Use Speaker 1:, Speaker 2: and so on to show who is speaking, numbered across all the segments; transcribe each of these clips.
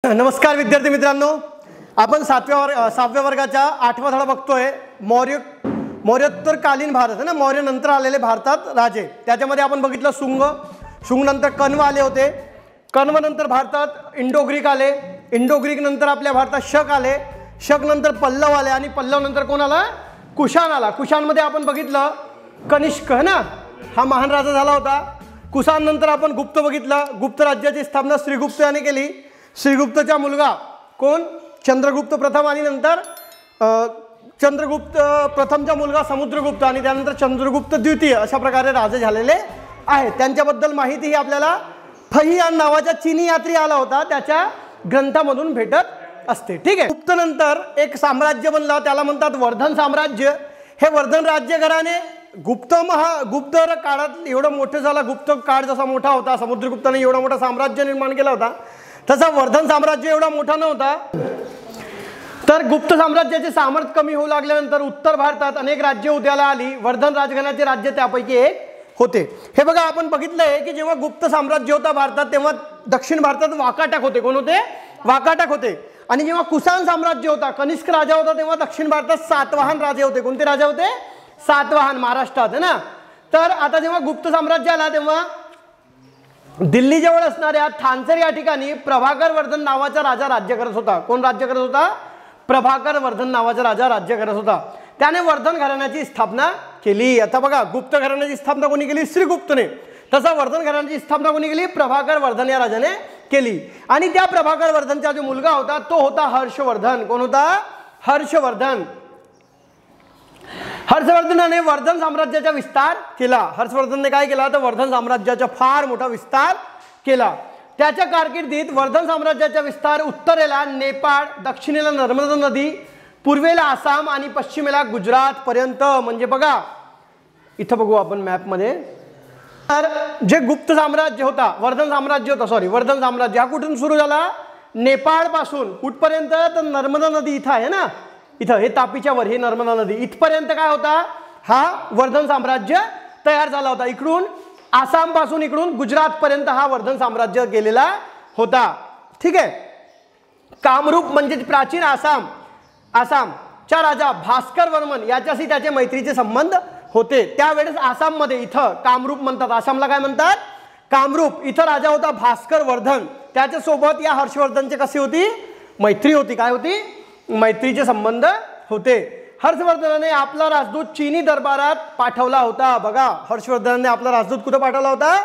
Speaker 1: नमस्कार विद्यार्थी मित्रांनो, आपण सहाव्या वर्गाच्या 8वा धडा बघतोय. मौर्योत्तरकालीन भारत है ना, मौर्य नंतर आलेले भारतात राजे. त्याच्यामध्ये आपण बघितलं शुंग नंतर कण्व आले होते. कण्व नंतर भारतात इंडो ग्रीक आले. इंडो ग्रीक नंतर आपल्या भारतात शक आले. शक नंतर पल्लव आले आणि पल्लव नंतर कोण आला? कुशाण आला. कुशाणमध्ये आपण बघितलं कनिष्क है ना, हा महान राजा झाला होता. कुशाण नंतर आपण गुप्त बघितलं. गुप्त राज्याची स्थापना श्रीगुप्त याने केली. श्रीगुप्तचा मुलगा कोण? चंद्रगुप्त प्रथम आणि नंतर चंद्रगुप्त प्रथमचा मुलगा समुद्रगुप्त आणि त्यानंतर चंद्रगुप्त द्वितीय अशा प्रकारे राजे झालेले आहेत. त्यांच्याबद्दल माहिती ही आपल्याला फहियान नावाच्या चीनी यात्री आला होता त्याच्या ग्रंथामधून भेटत असते. ठीक आहे. गुप्त नंतर एक साम्राज्य बनलं, त्याला म्हणतात वर्धन साम्राज्य. हे वर्धन राज्य घराणे गुप्त काळात एवढं मोठं झालं. गुप्त काळ जसा मोठा होता, समुद्रगुप्ताने एवढा मोठा साम्राज्य निर्माण केला होता, तसा वर्धन साम्राज्य एवढा मोठा नव्हता. तर गुप्त साम्राज्याचे सामर्थ्य कमी होऊ लागल्यानंतर उत्तर भारतात अनेक राज्य उदयाला आली. वर्धन राजघराण्याचे राज्य त्यापैकी एक होते. हे बघा, आपण बघितलंय की जेव्हा गुप्त साम्राज्य होता भारतात तेव्हा दक्षिण भारतात वाकाटक होते. कोण होते? वाकाटक होते. आणि जेव्हा कुशाण साम्राज्य होता, कनिष्क राजा होता, तेव्हा दक्षिण भारतात सातवाहन राजे होते. कोणते राजा होते? सातवाहन, महाराष्ट्रात है ना. तर आता जेव्हा गुप्त साम्राज्य आला तेव्हा दिल्ली जवळ असणाऱ्या थानसर या ठिकाणी प्रभाकर वर्धन नावाचा राजा राज्य करत होता. कोण राज्य करत होता? प्रभाकर वर्धन नावाचा राजा राज्य करत होता. त्याने वर्धन घराण्याची स्थापना केली. आता बघा, गुप्त घराण्याची स्थापना कोणी केली? श्रीगुप्तने. तसा वर्धन घराण्याची स्थापना कोणी केली? प्रभाकर वर्धन या राजाने केली. आणि त्या प्रभाकर वर्धनचा जो मुलगा होता तो होता हर्षवर्धन. कोण होता? हर्षवर्धन. हर्षवर्धनाने वर्धन साम्राज्याचा विस्तार केला. हर्षवर्धनने काय केला? तर वर्धन साम्राज्याचा फार मोठा विस्तार केला. त्याच्या कारकिर्दीत वर्धन साम्राज्याचा विस्तार उत्तरेला नेपाळ, दक्षिणेला नर्मदा नदी, पूर्वेला आसाम आणि पश्चिमेला गुजरात पर्यंत. म्हणजे बघा, इथं बघू आपण मॅपमध्ये. तर जे गुप्त साम्राज्य होता, वर्धन साम्राज्य होता, वर्धन साम्राज्य हा कुठून सुरू झाला? नेपाळ पासून. कुठपर्यंत? तर नर्मदा नदी इथं आहे ना, इथं हे तापीच्या वर हे नर्मदा नदी इथपर्यंत काय होता? हा वर्धन साम्राज्य तयार झाला होता. इकडून आसाम पासून इकडून गुजरात पर्यंत हा वर्धन साम्राज्य गेलेला होता. ठीक आहे. कामरूप म्हणजे प्राचीन आसामचा राजा भास्कर वर्मन याच्याशी त्याचे मैत्रीचे संबंध होते. त्यावेळेस आसाममध्ये इथं कामरूप म्हणतात, आसामला काय म्हणतात? कामरूप. इथं राजा होता भास्कर वर्धन. त्याच्यासोबत या हर्षवर्धनची कशी होती? मैत्री होती. काय होती? मैत्रीचे संबंध होते. हर्षवर्धनाने आपला राजदूत चीनी दरबारात पाठवला होता. बघा, हर्षवर्धनाने आपला राजदूत कुठे पाठवला होता?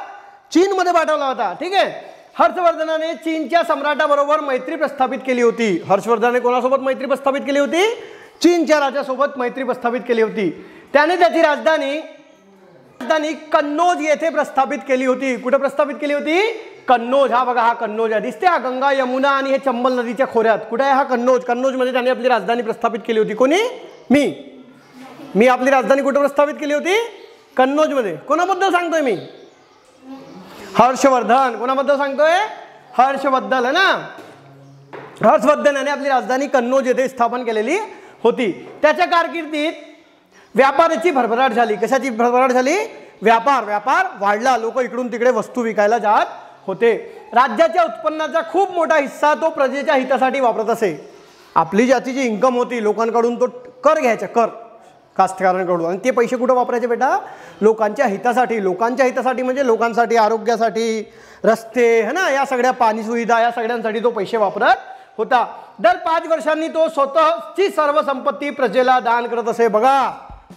Speaker 1: चीनमध्ये पाठवला होता. ठीक आहे. हर्षवर्धनाने चीनच्या सम्राटाबरोबर मैत्री प्रस्थापित केली होती. हर्षवर्धनाने कोणासोबत मैत्री प्रस्थापित केली होती? चीनच्या राजासोबत मैत्री प्रस्थापित केली होती. त्याने त्याची राजधानी कन्नौज येथे प्रस्थापित केली होती. कुठे प्रस्थापित केली होती? कन्नौज. हा बघा, हा कन्नौज आहे. दिसते हा गंगा, यमुना आणि हे चंबल नदीच्या खोऱ्यात. कुठे आहे हा? कन्नौज. कन्नौजमध्ये त्याने आपली राजधानी प्रस्थापित केली होती. कोणी? मी आपली राजधानी कुठे प्रस्थापित केली होती? कन्नौजमध्ये. कोणाबद्दल सांगतोय मी? हर्षवर्धन. कोणाबद्दल सांगतोय? हर्षवर्धन है ना. हर्षवर्धन याने आपली राजधानी कन्नौज येथे स्थापन केलेली होती. त्याच्या कारकिर्दीत व्यापाराची भरभराट झाली. कशाची भरभराट झाली? व्यापार वाढला. लोक इकडून तिकडे वस्तू विकायला जात होते. राज्याच्या उत्पन्नाचा खूप मोठा हिस्सा तो प्रजेच्या हितासाठी वापरत असे. आपली जातीची इन्कम होती, लोकांकडून तो कर घ्यायचा, कर कास्तकारांकडून. आणि ते पैसे कुठं वापरायचे बेटा? लोकांच्या हितासाठी. लोकांच्या हितासाठी म्हणजे लोकांसाठी, आरोग्यासाठी, रस्ते है ना, या सगळ्या पाणी सुविधा, या सगळ्यांसाठी तो पैसे वापरत होता. दर 5 वर्षांनी तो स्वतःची सर्व संपत्ती प्रजेला दान करत असे. बघा,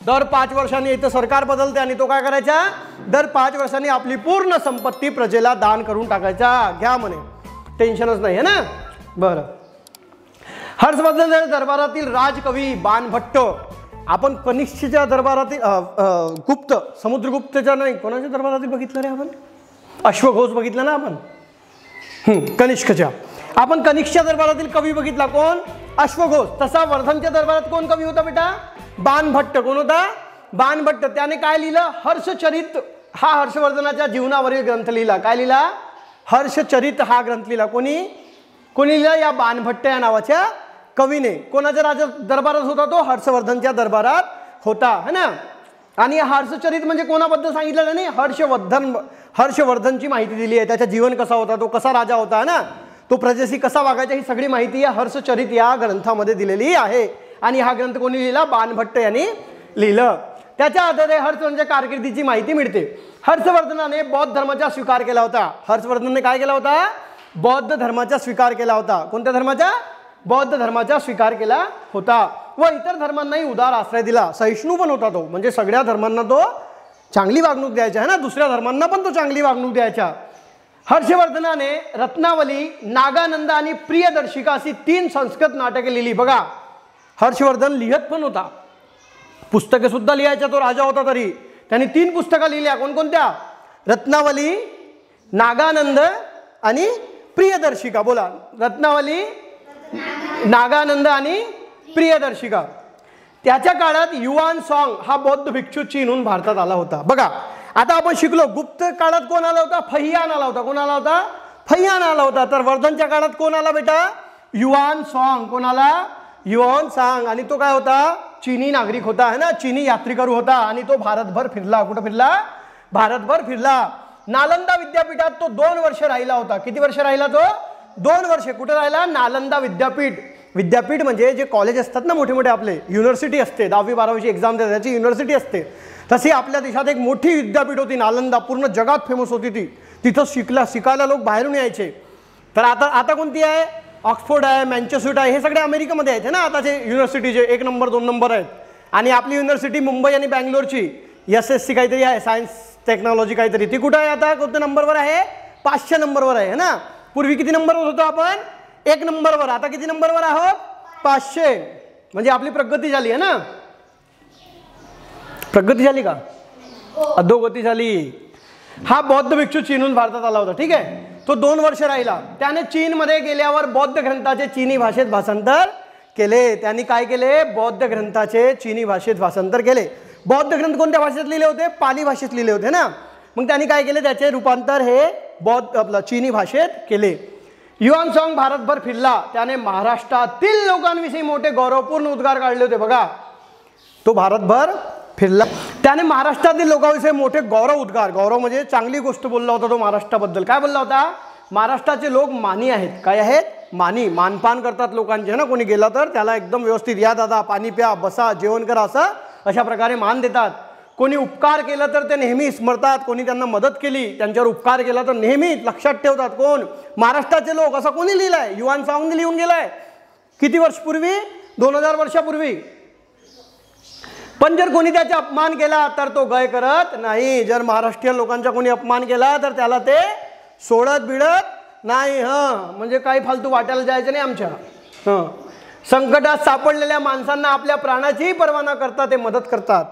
Speaker 1: दर 5 वर्षांनी इथं सरकार बदलते आणि तो काय करायचा? दर 5 वर्षांनी आपली पूर्ण संपत्ती प्रजेला दान करून टाकायचा. घ्या म्हणे, टेन्शनच नाही है ना. बरं. हर्षवर्धन दरबारातील राजकवी बाणभट्ट. आपण कनिष्कच्या दरबारातील समुद्रगुप्तच्या नाही, कोणाच्या दरबारातील बघितलं रे आपण? अश्वघोष बघितलं ना आपण. कनिष्कच्या. आपण कनिष्कच्या दरबारातील कवी बघितला. कोण? अश्वघोष. तसा वर्धनच्या दरबारात कोण कवी होता बेटा? बाणभट्ट. कोण होता? बाणभट्ट. त्याने काय लिहिलं? हर्षचरित हा हर्षवर्धनाच्या जीवनावरील ग्रंथ लिहिला. काय लिहिला? हर्षचरित हा ग्रंथ लिहिला. कोणी लिहिला? या बाणभट्ट या नावाच्या कवीने. कोणाच्या राजा दरबारात होता तो? हर्षवर्धनच्या दरबारात होता है ना. आणि हर्षचरित म्हणजे कोणाबद्दल सांगितलेलं नाही? हर्षवर्धनची माहिती दिली आहे. त्याचा जीवन कसा होता, तो कसा राजा होता ना. तो प्रजेशी कसा वागायचा ही सगळी माहिती या हर्षचरित या ग्रंथामध्ये दिलेली आहे. आणि हा ग्रंथ कोणी लिहिला? बाणभट्ट यांनी लिहिलं. त्याच्या आधारे हर्षवर्धनाच्या कारकिर्दीची माहिती मिळते. हर्षवर्धनाने बौद्ध धर्माचा स्वीकार केला होता. हर्षवर्धनाने काय केला होता? बौद्ध धर्माचा स्वीकार केला होता. कोणत्या धर्माचा? बौद्ध धर्माचा स्वीकार केला होता. व इतर धर्मांनाही उदार आश्रय दिला. सहिष्णू पण होता तो, म्हणजे सगळ्या धर्मांना तो चांगली वागणूक द्यायचा आहे ना, दुसऱ्या धर्मांना पण तो चांगली वागणूक द्यायचा. हर्षवर्धनाने रत्नावली, नागानंद आणि प्रियदर्शिका अशी 3 संस्कृत नाटके लिहिली. बघा, हर्षवर्धन लिहत पण होता, पुस्तके सुद्धा लिहायचा तो राजा होता. तरी त्यांनी 3 पुस्तकं लिहिल्या. कोणकोणत्या? रत्नावली, नागानंद आणि प्रियदर्शिका. बोला, रत्नावली, नागानंद आणि प्रियदर्शिका. त्याच्या काळात युआन सॉन्ग हा बौद्ध भिक्षू चीनहून भारतात आला होता. बघा, आता आपण शिकलो गुप्त काळात कोण आला होता? फहियान आला होता. कोण आला होता? फहियान आला होता. तर वर्धनच्या काळात कोण आला बेटा? Yuan song. कोण आला? Yuan song. आणि तो काय होता? चीनी नागरिक होता, है ना, चीनी यात्रेकरू होता. आणि तो भारतभर फिरला. कुठं फिरला? भारतभर फिरला. नालंदा विद्यापीठात तो 2 वर्ष राहिला होता. किती वर्ष राहिला तो? 2 वर्ष. कुठे राहिला? नालंदा विद्यापीठ. विद्यापीठ म्हणजे जे कॉलेज असतात ना, मोठे मोठे आपले, युनिव्हर्सिटी असते. 10वी 12वीची एक्झाम देतात त्याची युनिव्हर्सिटी असते. तशी आपल्या देशात एक मोठी विद्यापीठ होती नालंदा. पूर्ण जगात फेमस होती ती. तिथं शिकायला लोक बाहेरून यायचे. तर आता कोणती आहे? ऑक्सफोर्ड आहे, मँचेस्टर आहे, हे सगळे अमेरिकेमध्ये आहेत ना आताचे युनिव्हर्सिटीचे 1 नंबर 2 नंबर आहेत. आणि आपली युनिव्हर्सिटी मुंबई आणि बँगलोरची SSC काहीतरी आहे, सायन्स टेक्नॉलॉजी काहीतरी, ती कुठं आहे आता? कोणत्या नंबरवर आहे? 500 नंबरवर आहे ना. पूर्वी किती नंबरवर होतो आपण? 1 नंबरवर. आता किती नंबरवर आहोत? 500. म्हणजे आपली प्रगती झाली आहे ना. प्रगती झाली का? अधोगती झाली. हा बौद्ध भिक्षू चीनहून भारतात आला होता. ठीक आहे. तो 2 वर्ष राहिला. त्याने चीनमध्ये गेल्यावर बौद्ध ग्रंथाचे चीनी भाषेत भाषांतर केले. त्यांनी काय केले? बौद्ध ग्रंथाचे चीनी भाषेत भाषांतर केले. बौद्ध ग्रंथ कोणत्या भाषेत लिहिले होते? पाली भाषेत लिहिले होते ना. मग त्यांनी काय केले? त्याचे रूपांतर हे बौद्ध आपलं चीनी भाषेत केले. युआन सॉन्ग भारतभर फिरला. त्याने महाराष्ट्रातील लोकांविषयी मोठे गौरवपूर्ण उद्गार काढले होते. बघा, तो भारतभर फिरला. त्याने महाराष्ट्रातील लोकांविषयी मोठे गौरव म्हणजे चांगली गोष्ट बोलला होता तो महाराष्ट्राबद्दल. काय बोलला होता? महाराष्ट्राचे लोक मानी आहेत. काय आहेत? मानी. मानपान करतात लोकांचे ना. कोणी गेला तर त्याला एकदम व्यवस्थित, या दादा, पाणी प्या, बसा, जेवण करा, असं अशा प्रकारे मान देतात. कोणी उपकार केलं तर ते नेहमी स्मरतात. कोणी त्यांना मदत केली, त्यांच्यावर उपकार केला तर नेहमी लक्षात ठेवतात. कोण? महाराष्ट्राचे लोक. असं कोणी लिहिलंय? युआन सॉन्गने लिहून गेलाय. किती वर्षपूर्वी? 2000 वर्षापूर्वी. पण जर कोणी त्याचा अपमान केला तर तो गय करत नाही. जर महाराष्ट्रीयन लोकांचा कोणी अपमान केला तर त्याला ते सोडत बिडत नाही. म्हणजे काही फालतू वाटायला जायचं नाही आमच्या. संकटात सापडलेल्या माणसांना आपल्या प्राणाचीही पर्वा न करता ते मदत करतात.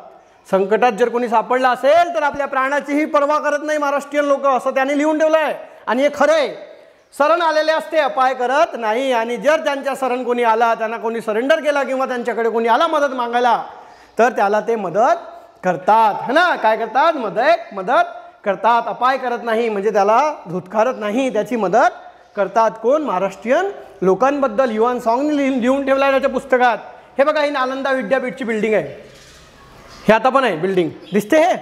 Speaker 1: संकटात जर कोणी सापडला असेल तर आपल्या प्राणाचीही पर्वा करत नाही महाराष्ट्रीयन लोक, असं त्याने लिहून ठेवलं आहे. आणि हे खरं आहे. शरण आलेले असते अपाय करत नाही. आणि जर त्यांच्या शरण कोणी आला, त्यांना कोणी सरेंडर केला किंवा त्यांच्याकडे कोणी आला मदत मागायला, तर त्याला ते मदत करतात, है ना. काय करतात? मदत करतात. अपाय करत नाही म्हणजे त्याला धुतकारत नाही, त्याची मदत करतात. कोण? महाराष्ट्रीयन लोकांबद्दल युआन सॉन्गने लिहून ठेवलं आहे त्याच्या पुस्तकात. हे बघा, ही नालंदा विद्यापीठची बिल्डिंग आहे. हे आता पण आहे बिल्डिंग, दिसते. हे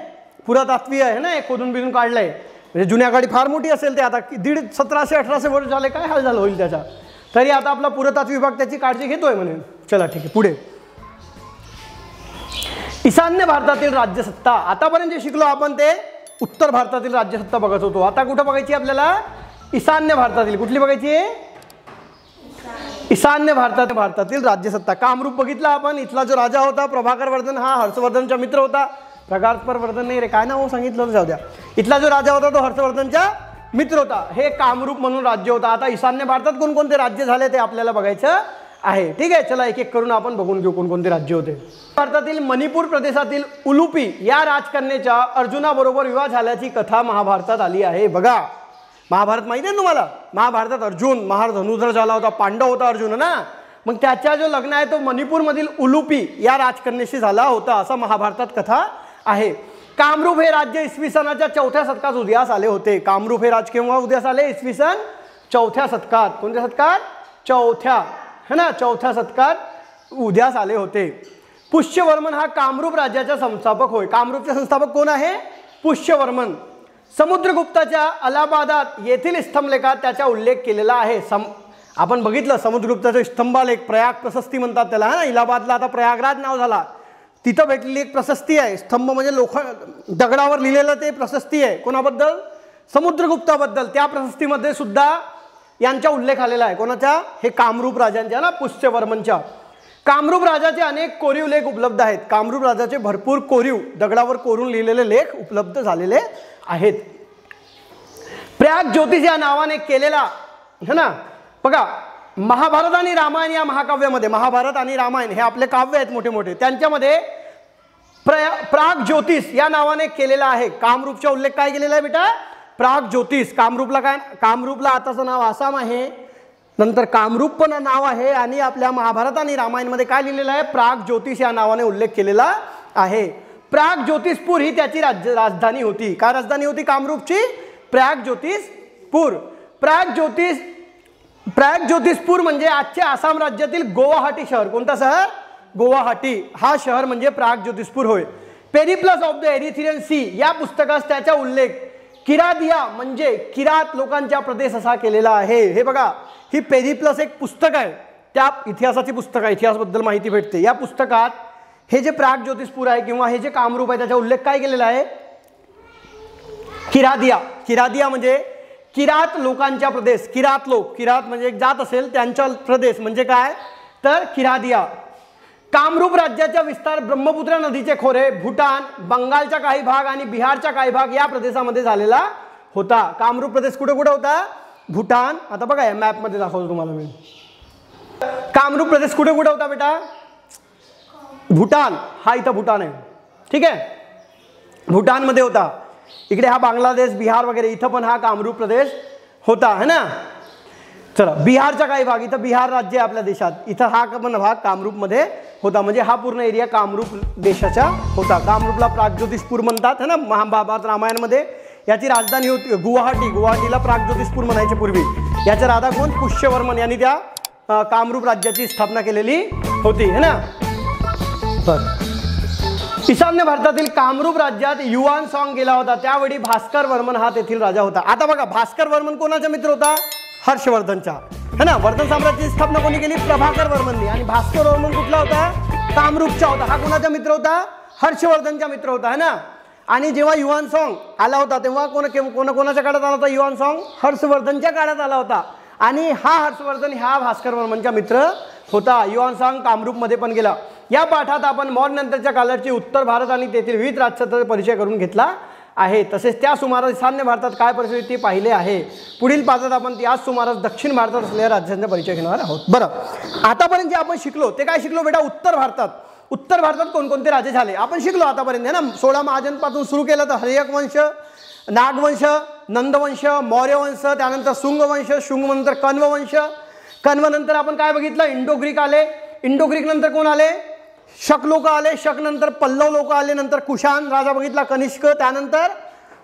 Speaker 1: पुरातत्वीय आहे ना, खोदून बिदून काढलंय. म्हणजे जुन्या काळी फार मोठी असेल ते. आता 1700-1800 वर्ष झाले, काय हाल झालं होईल त्याचा. तरी आता आपला पुरातत्व विभाग त्याची काळजी घेतोय म्हणे. चला ठीक आहे, पुढे. ईशान्य भारतातील राज्यसत्ता. आतापर्यंत जे शिकलो आपण ते उत्तर भारतातील राज्यसत्ता बघत होतो. आता कुठं बघायची आपल्याला? ईशान्य भारतातील. कुठली बघायची? ईशान्य भारतातील राज्यसत्ता. कामरूप बघितला आपण. इथला जो राजा होता प्रभाकर वर्धन, हा हर्षवर्धनचा मित्र होता. प्रभाकर वर्धन नाही रे, काय नाव सांगितलं जाऊ द्या. इथला जो राजा होता तो हर्षवर्धनचा मित्र होता. हे कामरूप म्हणून राज्य होता. आता ईशान्य भारतात कोणकोणते राज्य झाले ते आपल्याला बघायचं आहे. ठीक आहे, चला एक एक करून आपण बघून घेऊ कोणकोणते राज्य होते. भारतातील मणिपूर प्रदेशातील उलुपी या राजकन्येच्या अर्जुनाबरोबर विवाह झाल्याची कथा महाभारतात आली आहे. बघा, महाभारत माहिती आहे तुम्हाला? महाभारतात अर्जुन महाधनुर्धर झाला होता, पांडव होता अर्जुन ना. मग त्याचा जो लग्न आहे तो मणिपूरमधील उलुपी या राजकन्येशी झाला होता, असं महाभारतात कथा आहे. कामरूप हे राज्य इसवी सनाच्या 4थ्या शतकात उदयास आले होते. कामरूप हे राज्य केव्हा उदयास आले? इसवी सन 4थ्या शतकात. कोणत्या शतकात? 4थ्या, है ना, 4थ्या शतकात उदयास आले होते. पुष्यवर्मन हा कामरूप राज्याचा संस्थापक होय. कामरूपचे संस्थापक कोण आहे? पुष्यवर्मन. समुद्रगुप्ताच्या अलाहाबादात येथील स्तंभलेखात त्याचा उल्लेख केलेला आहे. आपण बघितलं समुद्रगुप्ताचे स्तंभालेख, प्रयाग प्रशस्ती म्हणतात त्याला, हा ना. इलाहाबादला आता प्रयागराज नाव झाला, तिथं भेटलेली एक प्रशस्ती आहे. स्तंभ म्हणजे दगडावर लिहिलेलं ते प्रशस्ती आहे. कोणाबद्दल? समुद्रगुप्ताबद्दल. त्या प्रशस्तीमध्ये सुद्धा यांचा उल्लेख आलेला आहे. कोणाचा? हे कामरूप राजांच्या ना, पुष्यवर्मनच्या. कामरूप राजाचे अनेक कोरीव लेख उपलब्ध आहेत. कामरूप राजाचे भरपूर कोरीव दगडावर कोरून लिहिलेले लेख उपलब्ध झालेले आहेत. प्रयाग ज्योतिष या नावाने केलेला है ना, बघा महाभारत आणि रामायण या महाकाव्यामध्ये, महाभारत आणि रामायण हे आपले काव्य आहेत मोठे मोठे, त्यांच्यामध्ये प्राग ज्योतिष या नावाने केलेला आहे. कामरूपचा उल्लेख काय केलेला आहे बेटा? प्राग ज्योतिष. कामरूपला काय? कामरूपला आताचं नाव आसाम आहे, नंतर कामरूप पण नाव आहे, आणि आपल्या महाभारत आणि रामायणमध्ये काय लिहिलेलं आहे? प्राग ज्योतिष या नावाने उल्लेख केलेला आहे. प्राग ज्योतिषपूर ही त्याची राजधानी होती. काय राजधानी होती कामरूपची? प्राग ज्योतिषपूर. प्राग ज्योतिषपूर म्हणजे आजचे आसाम राज्यातील गुवाहाटी शहर. कोणता शहर? गुवाहाटी. हा शहर म्हणजे प्राग ज्योतिषपूर होय. Periplus of the Erythraean sea या पुस्तकात त्याचा उल्लेख किरादिया म्हणजे किरात लोकांचा प्रदेश असा केलेला आहे. हे बघा, ही पेरिप्लस एक पुस्तक आहे, त्या इतिहासाची पुस्तक आहे, इतिहासाबद्दल माहिती भेटते. या पुस्तकात हे जे प्राग ज्योतिषपूर आहे किंवा हे जे कामरूप आहे त्याचा उल्लेख काय केलेला आहे? किरादिया. किरादिया म्हणजे किरात लोकांचा प्रदेश. किरात लोक, किरात म्हणजे एक जात असेल त्यांचा प्रदेश म्हणजे काय? तर किरादिया. कामरूप राज्याचा विस्तार ब्रह्मपुत्र नदीचे खोरे, भूटान, बंगालचा काही भाग आणि बिहारचा काही भाग या प्रदेशामध्ये झालेला होता. कामरूप प्रदेश कुठे कुठे होता? भूटान. आता बघा या मॅप मध्ये दाखवतो तुम्हाला मी. कामरूप प्रदेश कुठे कुठे होता बेटा? भूटान. हा इथं भूटान आहे, ठीक आहे, भूटान मध्ये होता. इकडे हा बांगलादेश, बिहार वगैरे, इथं पण हा कामरूप प्रदेश होता, है ना. चला, बिहारचा काही भाग, इथं बिहार राज्य आहे आपल्या देशात, इथं हा पण भाग कामरूप मध्ये होता. म्हणजे हा पूर्ण एरिया कामरूप देशाचा होता. कामरूपला प्रागज्योतिषपूर म्हणतात, है ना. महाभारत रामायणमध्ये याची राजधानी होती गुवाहाटी. गुवाहाटीला प्रागज्योतिषपूर म्हणायचे पूर्वी. याचा राजा कोण? पुष्यवर्मन यांनी त्या कामरूप राज्याची स्थापना केलेली होती, है ना. ईशान्य भारतातील कामरूप राज्यात युआन सॉन्ग गेला होता. त्यावेळी भास्कर वर्मन हा तेथील राजा होता. आता बघा, भास्कर वर्मन कोणाचा मित्र होता? हर्षवर्धनचा, है ना. वर्धन साम्राज्याची स्थापना कोणी केली? प्रभाकर वर्मननी. आणि भास्कर वर्मन कुठला होता? कामरूपचा होता. हा कोणाचा मित्र होता? हर्षवर्धनचा मित्र होता, है ना. आणि जेव्हा युआन सॉन्ग आला होता तेव्हा कोणाच्या काळात आला होता युआन सॉन्ग? हर्षवर्धनच्या काळात आला होता. आणि हा हर्षवर्धन हा भास्कर वर्मनचा मित्र होता. युआन सॉन्ग कामरूपमध्ये पण गेला. या पाठात आपण मौर्य नंतरच्या काळाची उत्तर भारत आणि तेथील विविध राज्यांचा परिचय करून घेतला आहे. तसेच त्या सुमारास ईशान्य भारतात काय परिस्थिती पाहिले आहे. पुढील पाठात आपण त्याच सुमारास दक्षिण भारतात असलेल्या राज्यांचा परिचय घेणार आहोत. बरं, आतापर्यंत जे आपण शिकलो ते काय शिकलो बेटा? उत्तर भारतात कोणकोणते राजे झाले आपण शिकलो आतापर्यंत, है ना. 16 महाजनपासून सुरू केलं तर हर्यक वंश, नागवंश, नंदवंश, मौर्यवंश, त्यानंतर शुंगवंश, शुंगनंतर कण्ववंश, कण्वनंतर आपण काय बघितलं? इंडो ग्रीक आले. इंडो ग्रीक नंतर कोण आले? शक लोक आले. शक नंतर पल्लव लोक आले. नंतर कुशाण राजा बघितला, कनिष्क, त्यानंतर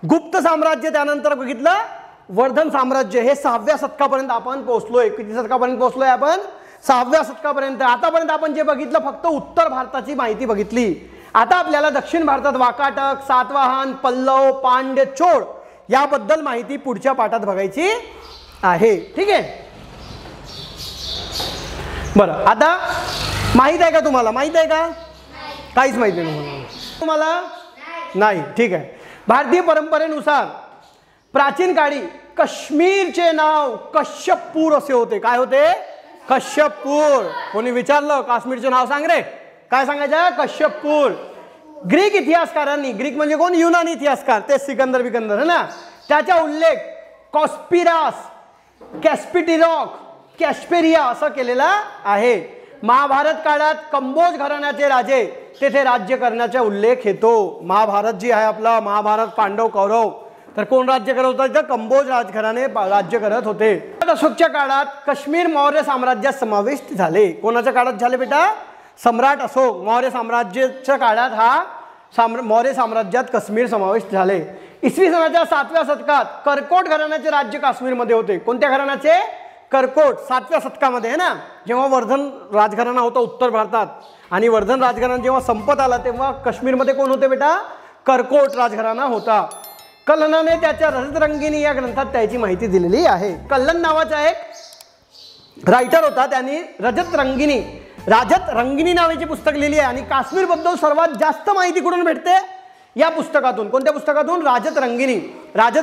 Speaker 1: गुप्त साम्राज्य, त्यानंतर बघितलं वर्धन साम्राज्य. हे 6व्या शतकापर्यंत आपण पोहोचलोय. किती शतकापर्यंत पोहोचलोय आपण? 6व्या शतकापर्यंत. आतापर्यंत आपण जे बघितलं फक्त उत्तर भारताची माहिती बघितली. आता आपल्याला दक्षिण भारतात वाकाटक, सातवाहन, पल्लव, पांड्य, चोळ याबद्दल माहिती पुढच्या पाठात बघायची आहे, ठीक आहे. बरं, आता माहित आहे का तुम्हाला? माहित आहे का? काहीच माहिती नाही तुम्हाला? नाही, ठीक आहे. भारतीय परंपरेनुसार प्राचीन काळी काश्मीरचे नाव कश्यपपूर असे होते. काय होते? कश्यपपूर. कोणी विचारलं काश्मीरचे नाव सांग रे, काय सांगायचं? कश्यपपूर. ग्रीक इतिहासकारांनी, ग्रीक म्हणजे कोण? युनानी इतिहासकार, ते सिकंदर बिकंदर, है ना. त्याचा उल्लेख कॉस्पिरास, कॅस्पिटिरॉक, कॅस्पेरिया असं केलेला आहे. महाभारत काळात कंबोज घराण्याचे राजे तेथे राज्य करण्याचा उल्लेख येतो. महाभारत जी आहे आपला, महाभारत पांडव कौरव, तर कोण राज्य करत होता? इथं कंबोज राजघराणे राज्य करत होते. अशोकच्या काळात काश्मीर मौर्य साम्राज्यात समाविष्ट झाले. कोणाच्या काळात झाले बेटा? सम्राट अशोक मौर्य साम्राज्याच्या काळात हा मौर्य साम्राज्यात काश्मीर समाविष्ट झाले. इसवी सनाच्या 7व्या शतकात करकोट घराण्याचे राज्य काश्मीरमध्ये होते. कोणत्या घराण्याचे? करकोट. 7व्या शतकामध्ये, है ना. जेव्हा वर्धन राजघराणा होता उत्तर भारतात, आणि वर्धन राजघराणा जेव्हा संपत आला तेव्हा काश्मीरमध्ये कोण होते बेटा? करकोट राजघराणा होता. कल्हणाने त्याच्या रजतरंगिणी या ग्रंथात त्याची माहिती दिलेली आहे. कल्हण नावाचा एक रायटर होता, त्यांनी राजत रंगिनी नावाची पुस्तक लिहिली आहे. आणि काश्मीर बद्दल सर्वात जास्त माहिती कुठून भेटते? या पुस्तकातून. कोणत्या पुस्तकातून? राजत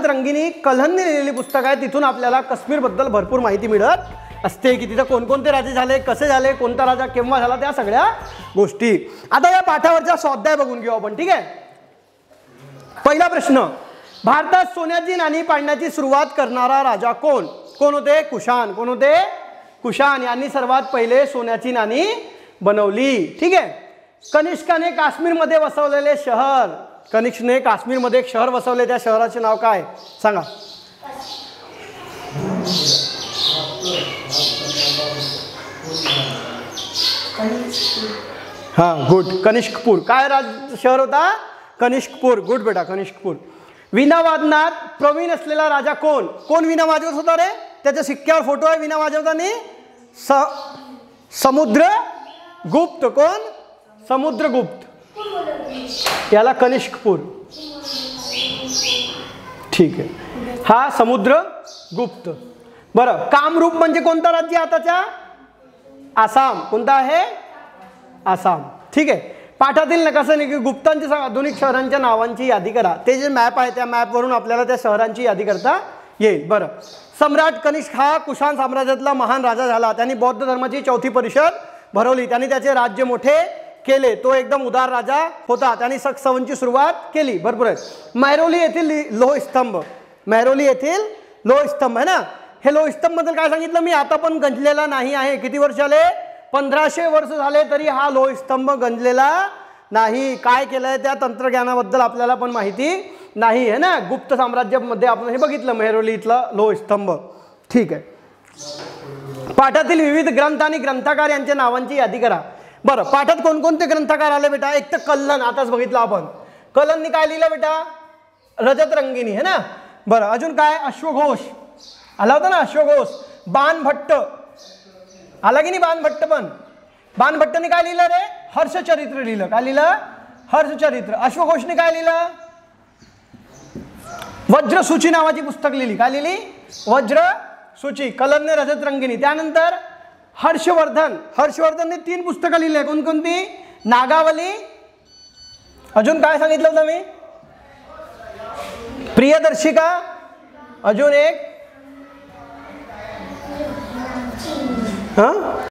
Speaker 1: रंगिनी कल्हणने लिहिलेली पुस्तक आहे. तिथून आपल्याला काश्मीर बद्दल भरपूर माहिती मिळत असते की तिथं कोणकोणते राजे झाले, कसे झाले, कोणता राजा केव्हा झाला, त्या सगळ्या गोष्टी. आता या पाठावरचा स्वाध्याय बघून घेऊ आपण. ठीक आहे. पहिला प्रश्न, भारतात सोन्याची नाणी पाडण्याची सुरुवात करणारा राजा कोण? कोण होते? कुशाण. कोण होते? कुशाण यांनी सर्वात पहिले सोन्याची नाणी बनवली. ठीक आहे. कनिष्काने काश्मीरमध्ये वसवलेले शहर, कनिष्कने काश्मीरमध्ये एक शहर वसवले, त्या शहराचे नाव काय सांगा? हा, गुड. कनिष्कपूर. काय शहर होता? कनिष्कपूर. गुड बेटा, कनिष्कपूर. वीणा वादनात प्रवीण असलेला राजा कोण? कोण वीणा वाजवत होता रे? त्याच्या सिक्क्यावर फोटो आहे वीणा वाजवताना. समुद्रगुप्त. कोण? समुद्रगुप्त. याला कनिष्कपूर. ठीक आहे. हा समुद्रगुप्त. बरं, कामरूप म्हणजे कोणता राज्य आताच्या? आसाम. कोणता आहे? आसाम. ठीक आहे. पाठातील नकाशाने की गुप्तांच्या आधुनिक शहरांच्या नावांची यादी करा. ते जे मॅप आहे त्या मॅपवरून आपल्याला त्या शहरांची यादी करता येईल. बरं, सम्राट कनिष्क हा कुशाण साम्राज्यातला महान राजा झाला. त्यांनी बौद्ध धर्माची 4थी परिषद भरवली. त्यांनी त्याचे राज्य मोठे केले. तो एकदम उदार राजा होता. त्यांनी सवंची सुरुवात केली. भरपूर आहे. मैरोली येथील लोहस्तंभ. मैरोली येथील लोहस्तंभ आहे ना. हे लोहस्तंभ बद्दल काय सांगितलं मी? आता पण गंजलेला नाही आहे. किती वर्ष झाले? 1500 वर्ष झाले तरी हा लोहस्तंभ गंजलेला नाही. काय केलंय त्या तंत्रज्ञानाबद्दल आपल्याला पण माहिती नाही आहे ना. गुप्त साम्राज्यामध्ये आपण हे बघितलं, मेहरोली इथला लोहस्तंभ. ठीक आहे. पाठातील विविध ग्रंथ आणि ग्रंथकार यांच्या नावांची यादी करा. बरं, पाठात कोणकोणते ग्रंथकार आले बेटा? एक तर कल्हण, आताच बघितलं आपण. कल्हणनी काय लिहिलं बेटा? रजत रंगिनी है ना. बरं, अजून काय? अश्वघोष आला होता ना, अश्वघोष. बाणभट्ट आला की नाही? बाणभट्ट. पण बाणभट्टने काय लिहिलं रे? हर्षचरित्र लिहिलं. काय लिहिलं? हर्षचरित्र. अश्वघोषने काय लिहिलं? वज्रसूची नावाची पुस्तक लिहिली. काय लिहिली? वज्रसूची. कल्हणने रजत रंगिनी. त्यानंतर हर्षवर्धनने 3 पुस्तकं लिहिली. कोणकोणती? नागावली. अजून काय सांगितलं होतं मी? प्रियदर्शिका. अजून एक